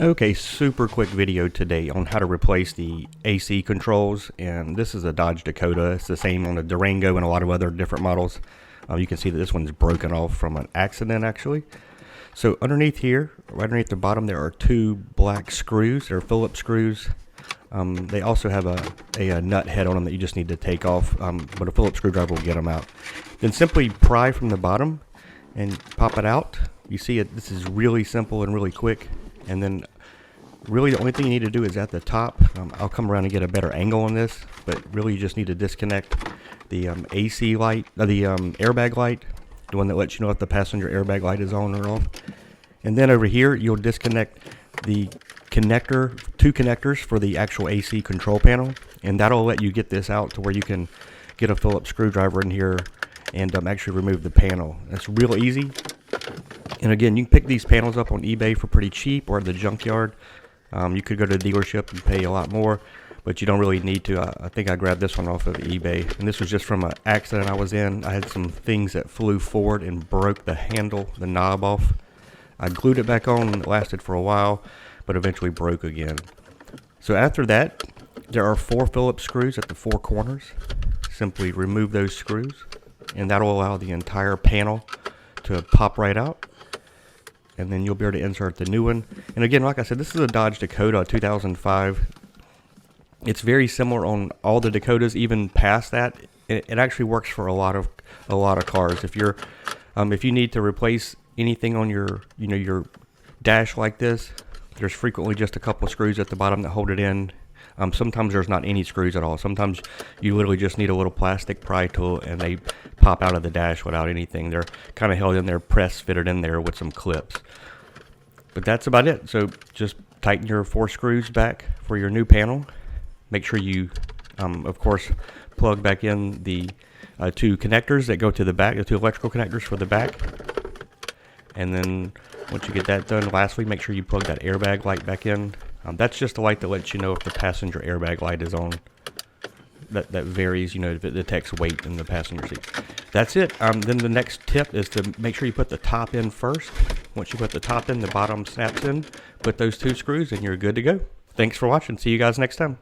Okay, super quick video today on how to replace the AC controls, and this is a Dodge Dakota. It's the same on the Durango and a lot of other different models. You can see that this one's broken off from an accident actually. So underneath here, right underneath the bottom, there are two black screws. They're Phillips screws. They also have a nut head on them that you just need to take off, but a Phillips screwdriver will get them out. Then simply pry from the bottom and pop it out. You see it. This is really simple and really quick. And then really the only thing you need to do is at the top. I'll come around and get a better angle on this, but really you just need to disconnect the AC light, the airbag light, the one that lets you know if the passenger airbag light is on or off. And then over here you'll disconnect the connector, two connectors for the actual AC control panel, and that'll let you get this out to where you can get a Phillips screwdriver in here and actually remove the panel. It's real easy. And again, you can pick these panels up on eBay for pretty cheap, or at the junkyard. You could go to the dealership and pay a lot more, but you don't really need to. I think I grabbed this one off of eBay, and this was just from an accident I was in. I had some things that flew forward and broke the handle, the knob off. I glued it back on, and it lasted for a while, but eventually broke again. So after that, there are 4 Phillips screws at the 4 corners. Simply remove those screws, and that'll allow the entire panel to pop right out. And then you'll be able to insert the new one. And again, like I said, this is a Dodge Dakota 2005. It's very similar on all the Dakotas, even past that. It actually works for a lot of cars. If you're if you need to replace anything on your your dash like this, there's frequently just a couple of screws at the bottom that hold it in. Sometimes there's not any screws at all. Sometimes you literally just need a little plastic pry tool and they pop out of the dash without anything. They're kind of held in there, press fitted in there with some clips. But that's about it. So just tighten your 4 screws back for your new panel. Make sure you, of course, plug back in the 2 connectors that go to the back, the 2 electrical connectors for the back. And then once you get that done, lastly, make sure you plug that airbag light back in. That's just a light that lets you know if the passenger airbag light is on. That varies, if it detects weight in the passenger seat. That's it. Then the next tip is to make sure you put the top in first. Once you put the top in, the bottom snaps in. Put those 2 screws and you're good to go. Thanks for watching. See you guys next time.